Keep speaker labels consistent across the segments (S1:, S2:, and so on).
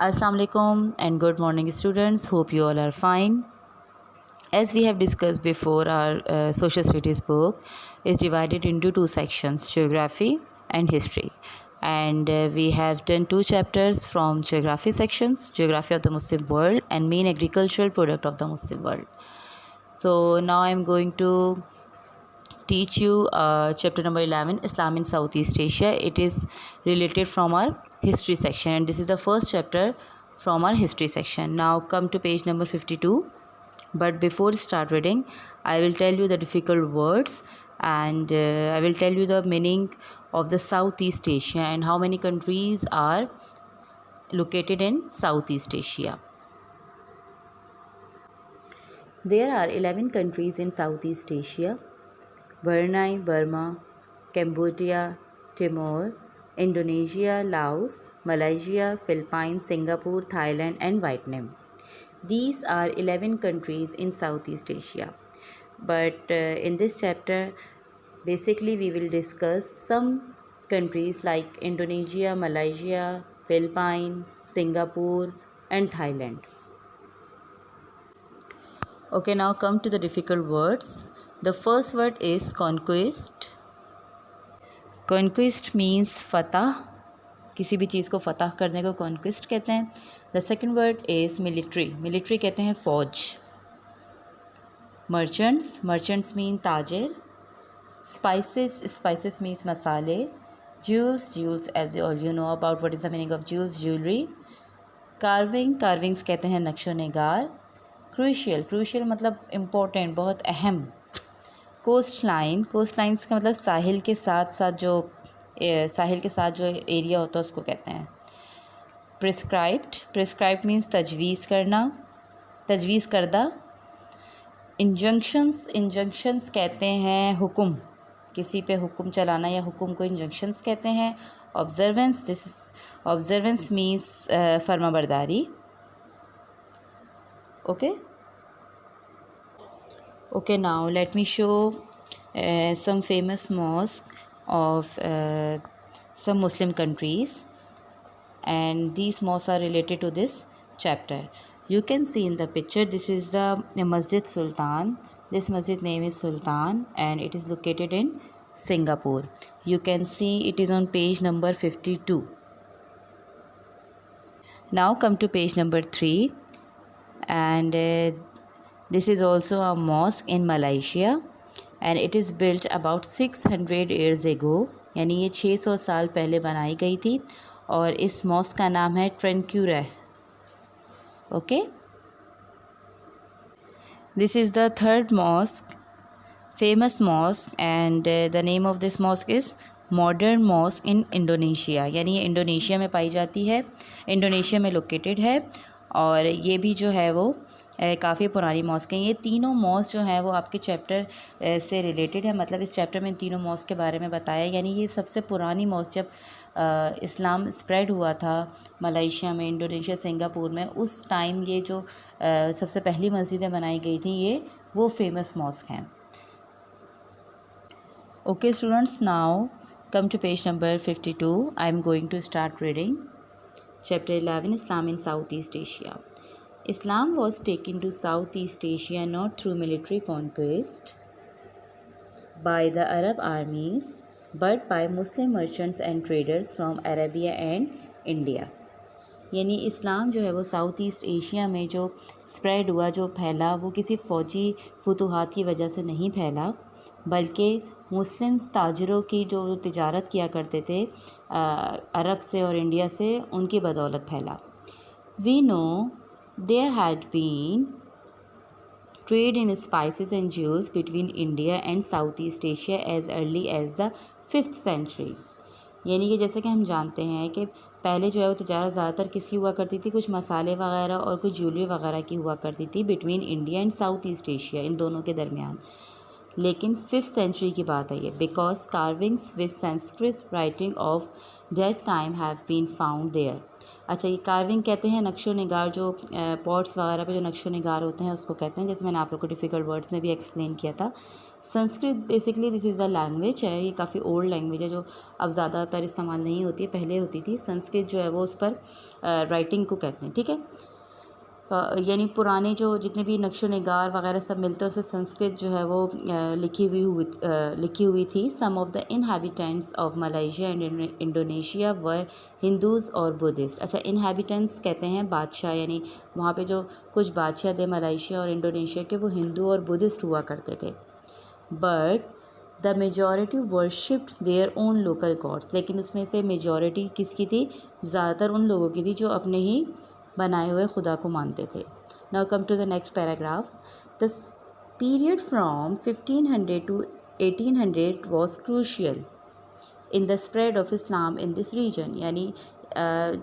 S1: Assalamu alaikum and good morning students. Hope you all are fine. As we have discussed before, our social studies book is divided into two sections, geography and history. And we have done two chapters from geography sections, geography of the Muslim world and main agricultural product of the Muslim world. So now I am going to teach you chapter number 11, Islam in Southeast Asia. It is related from our history section, and this is the first chapter from our history section. Now come to page number 52. But before start reading, I will tell you the difficult words, and I will tell you the meaning of the Southeast Asia and how many countries are located in Southeast Asia. There are 11 countries in Southeast Asia: Brunei, Burma, Cambodia, Timor, Indonesia, Laos, Malaysia, Philippines, Singapore, Thailand and Vietnam. These are 11 countries in Southeast Asia. But in this chapter, basically we will discuss some countries like Indonesia, Malaysia, Philippines, Singapore and Thailand. Okay, now come to the difficult words. The first word is conquest. Conquest means fatah. किसी भी चीज़ को फ़तह करने को conquest कहते हैं. The second word is military. Military कहते हैं फ़ौज. मर्चेंट्स. मर्चेंट्स मीन ताजिर. स्पाइसेस. स्पाइसेस मीन्स मसाले. Jewels. Jewels as all you know about what is the meaning of jewels, jewellery. Carving. Carvings कहते हैं नक्शो नगार. क्रूशियल. क्रूशियल मतलब इम्पोर्टेंट, बहुत अहम. Coast line. कोस्ट लाइन्स का मतलब साहिल के साथ जो एरिया होता है उसको कहते हैं. प्रिस्क्राइब्ड. प्रिस्क्राइब्ड मीन्स तजवीज़ करना, तजवीज़ करदा. इंजंक्शंस. इंजंक्शंस कहते हैं हुक्म, किसी पे हुक्म चलाना या हुक्म को इंजंक्शंस कहते हैं. ऑब्जर्वेंस. दिस ऑब्जर्वेंस मीन्स फर्माबरदारी. Okay, now let me show some famous mosques of some Muslim countries, and these mosques are related to this chapter. You can see in the picture, this is the Masjid Sultan. This masjid name is Sultan and it is located in Singapore. You can see it is on page number 52. Now come to page number 3, and this is also a mosque in Malaysia and it is built about 600 years ago. यानी ये 600 साल पहले बनाई गई थी और इस mask का नाम है Tranquerah. Okay, this is the third mosque, famous mosque, and the name of this mosque is modern mosque in Indonesia. यानी ये इंडोनेशिया में पाई जाती है, इंडोनेशिया में लोकेटेड है और ये भी जो है वो काफ़ी पुरानी मॉस्क हैं. ये तीनों मॉस्क जो हैं वो आपके चैप्टर से रिलेटेड है, मतलब इस चैप्टर में इन तीनों मॉस्क के बारे में बताया. यानी ये सबसे पुरानी मॉस्क जब इस्लाम स्प्रेड हुआ था मलेशिया में, इंडोनेशिया, सिंगापुर में, उस टाइम ये जो सबसे पहली मस्जिदें बनाई गई थी ये वो फेमस मॉस्क हैं. Okay students, now come to page number 52. I am going to start reading chapter 11, Islam in south east Asia. Islam was taken to Southeast Asia not through military conquest by the Arab armies but by Muslim merchants and traders from Arabia and India. यानी इस्लाम जो है वो south east Asia में जो spread हुआ, जो फैला, वो किसी फ़ौजी फतूहात की वजह से नहीं फैला, बल्कि मुस्लिम ताजरों की जो तिजारत किया करते थे अरब से और इंडिया से, उनकी बदौलत फैला. We know there had been trade in spices and jewels between India and Southeast Asia as early as the 5th century. यानी कि जैसे कि हम जानते हैं कि पहले जो है वो तिजारत ज़्यादातर किसकी हुआ करती थी, कुछ मसाले वगैरह और कुछ ज्वेलरी वगैरह की हुआ करती थी between India and South east Asia, इन दोनों के दरमियान. लेकिन 5th सेंचुरी की बात है ये, because carvings with Sanskrit writing of that time have been found there. अच्छा, ये कार्विंग कहते हैं नक्शो निगार, जो पॉट्स वगैरह पे जो नक्शो निगार होते हैं उसको कहते हैं, जैसे मैंने आप लोग को डिफ़िकल्ट वर्ड्स में भी एक्सप्लेन किया था. Sanskrit basically this is a language है, ये काफ़ी ओल्ड लैंग्वेज है जो अब ज़्यादातर इस्तेमाल नहीं होती है, पहले होती थी। संस्कृत जो है वो उस पर राइटिंग को कहते हैं, ठीक है। यानी पुराने जो जितने भी नक्शो निगार वगैरह सब मिलते हैं उसमें संस्कृत जो है वो लिखी हुई थी। Some of the inhabitants of Malaysia and Indonesia were Hindus और बुद्धिस्ट। अच्छा, इनहैबिटेंट्स कहते हैं बादशाह, यानी वहाँ पे जो कुछ बादशाह थे मलेशिया और इंडोनेशिया के, वो हिंदू और बुद्धिस्ट हुआ करते थे। But the majority worshipped their own local gods, लेकिन उसमें से मेजॉरिटी किसकी थी? ज़्यादातर उन लोगों की थी जो अपने ही बनाए हुए खुदा को मानते थे। Now come to the next paragraph. The period from 1500 to 1800 was crucial in the spread of Islam in this region, यानी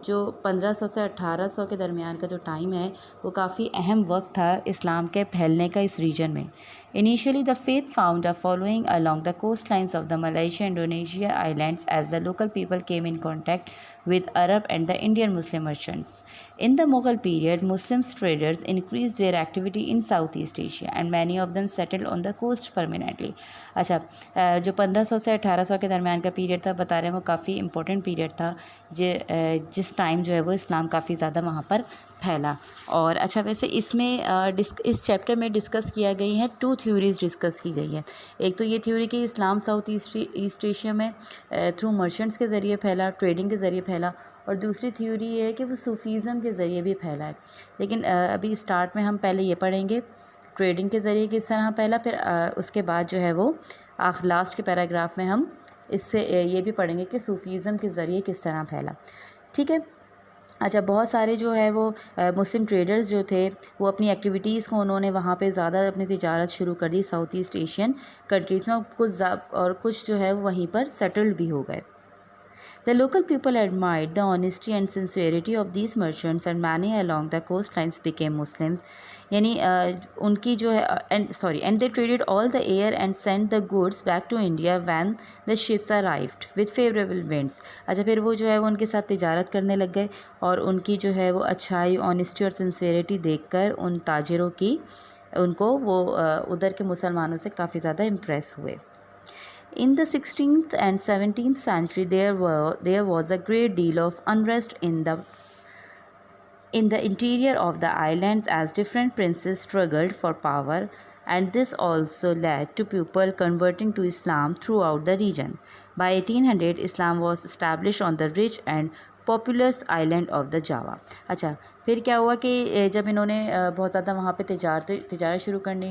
S1: जो 1500 से 1800 के दरमियान का जो टाइम है वो काफ़ी अहम वक्त था इस्लाम के फैलने का इस रीजन में। Initially the faith found a following along the coast lines of the Malaysia Indonesia islands as the local people came in contact with Arab and the Indian Muslim merchants. In the Mughal period, Muslim traders increased their activity in Southeast Asia and many of them settled on the coast permanently. अच्छा, जो 1500 से 1800 के दरमियान का period था बता रहे हैं, वो काफ़ी इंपॉर्टेंट पीरियड था जिस टाइम जो है वो इस्लाम काफ़ी ज़्यादा वहाँ पर फैला। और अच्छा, वैसे इसमें इस चैप्टर में डिस्कस किया गई हैं 2 थ्योरीज डिस्कस की गई है। एक तो ये थ्योरी कि इस्लाम साउथ ईस्ट एशिया में थ्रू मर्चेंट्स के ज़रिए फैला, ट्रेडिंग के ज़रिए फैला, और दूसरी थ्योरी ये है कि वो सूफीज़म के ज़रिए भी फैला है। लेकिन अभी स्टार्ट में हम पहले ये पढ़ेंगे ट्रेडिंग के ज़रिए किस तरह फैला, फिर उसके बाद जो है वो लास्ट के पैराग्राफ में हम इससे ये भी पढ़ेंगे कि सूफीज़म के ज़रिए किस तरह फैला, ठीक है। अच्छा, बहुत सारे जो है वो मुस्लिम ट्रेडर्स जो थे वो अपनी एक्टिविटीज़ को उन्होंने वहाँ पे ज़्यादा अपनी तिजारत शुरू कर दी साउथ ईस्ट एशियन कंट्रीज़ में, कुछ जो है वहीं पर सेटल्ड भी हो गए। The local people admired the honesty and sincerity of these merchants and many along the coastlines became Muslims. यानी उनकी जो है and they traded all the air and sent the goods back to India when the ships arrived with favorable winds. अच्छा, फिर वो जो है वो उनके साथ तिजारत करने लग गए और उनकी जो है वो अच्छाई, ऑनेस्टी और सिंसियरिटी देखकर उन ताजिरों की उनको वो उधर के मुसलमानों से काफ़ी ज़्यादा इम्प्रेस हुए। In the 16th and 17th century, there was a great deal of unrest in the interior of the islands as different princes struggled for power, and this also led to people converting to Islam throughout the region. By 1800, Islam was established on the rich and populace island of the Java. अच्छा, फिर क्या हुआ कि जब इन्होंने बहुत ज़्यादा वहाँ पे तिजारत शुरू करनी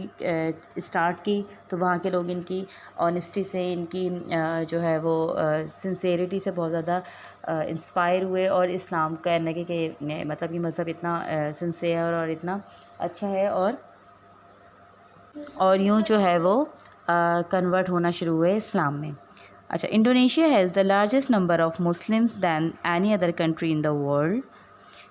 S1: स्टार्ट की, तो वहाँ के लोग इनकी ऑनेस्टी से, इनकी जो है वो सिंसेरिटी से बहुत ज़्यादा इंस्पायर हुए और इस्लाम कहने के कि मतलब ये मज़हब इतना सिंसेयर और इतना अच्छा है, और यूँ जो है वो कन्वर्ट होना शुरू हुए इस्लाम में। अच्छा, Indonesia has the largest number of Muslims than any other country in the world.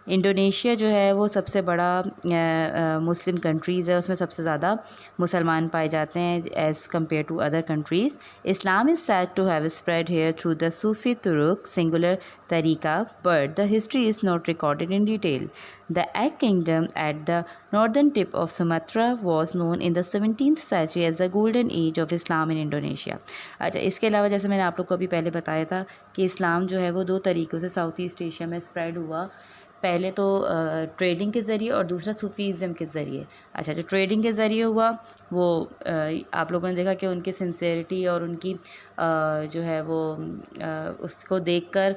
S1: Indonesia जो है वो सबसे बड़ा मुस्लिम कंट्रीज़ है, उसमें सबसे ज़्यादा मुसलमान पाए जाते हैं as compared to other countries. Islam is said to have spread here through the Sufi तुरुक सिंगुलर तरीका, but the history is not recorded in detail. The Aceh kingdom at the northern tip of Sumatra was known in the 17th century as the golden age of Islam in Indonesia. अच्छा, इसके अलावा जैसे मैंने आप लोग को अभी पहले बताया था कि इस्लाम जो है वो 2 तरीक़ों से साउथ ईस्ट एशिया में स्प्रेड हुआ, पहले तो ट्रेडिंग के ज़रिए और दूसरा सूफीज़म के ज़रिए। अच्छा, जो ट्रेडिंग के ज़रिए हुआ वो आप लोगों ने देखा कि उनकी सिंसेरिटी और उनकी जो है वो उसको देखकर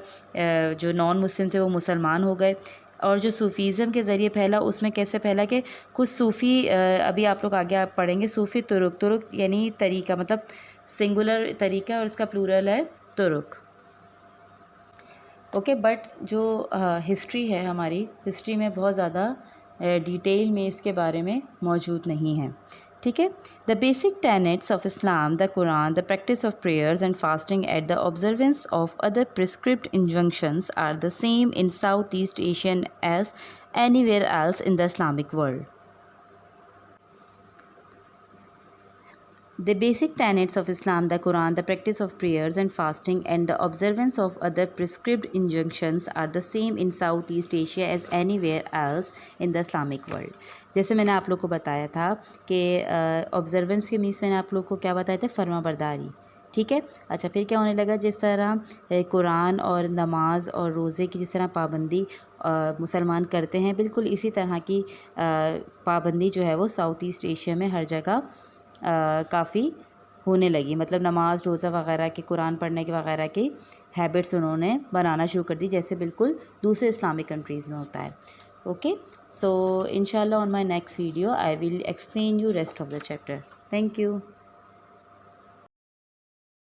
S1: जो नॉन मुस्लिम थे वो मुसलमान हो गए। और जो सूफीज़म के ज़रिए फैला, उसमें कैसे फैला कि कुछ सूफ़ी अभी आप लोग आगे आप पढ़ेंगे, सूफ़ी तुरुक यानी तरीका, मतलब सिंगुलर तरीका और इसका प्लूरल है तुरुक, ओके। बट जो हिस्ट्री है, हमारी हिस्ट्री में बहुत ज़्यादा डिटेल में इसके बारे में मौजूद नहीं है, ठीक है। The basic tenets of Islam, the Quran, the practice of prayers and fasting at the observance of other prescript injunctions are the same in south East Asian as anywhere else in the Islamic world. The basic tenets of Islam, the Quran, the practice of prayers and fasting, and the observance of other prescribed injunctions are the same in Southeast Asia as anywhere else in the Islamic world. जैसे मैंने आप लोग को बताया था कि observance के means मैंने आप लोग को क्या बताया था, फर्मा बरदारी, ठीक है। अच्छा, फिर क्या होने लगा, जिस तरह कुरान और नमाज और रोज़े की जिस तरह पाबंदी मुसलमान करते हैं, बिल्कुल इसी तरह की पाबंदी जो है वो साउथ ईस्ट एशिया में हर जगह काफ़ी होने लगी। मतलब नमाज, रोज़ा वग़ैरह के, कुरान पढ़ने के वग़ैरह की हैबिट्स उन्होंने बनाना शुरू कर दी, जैसे बिल्कुल दूसरे इस्लामिक कंट्रीज़ में होता है। ओके, सो इंशाल्लाह on my next video I will explain you rest of the chapter. Thank you.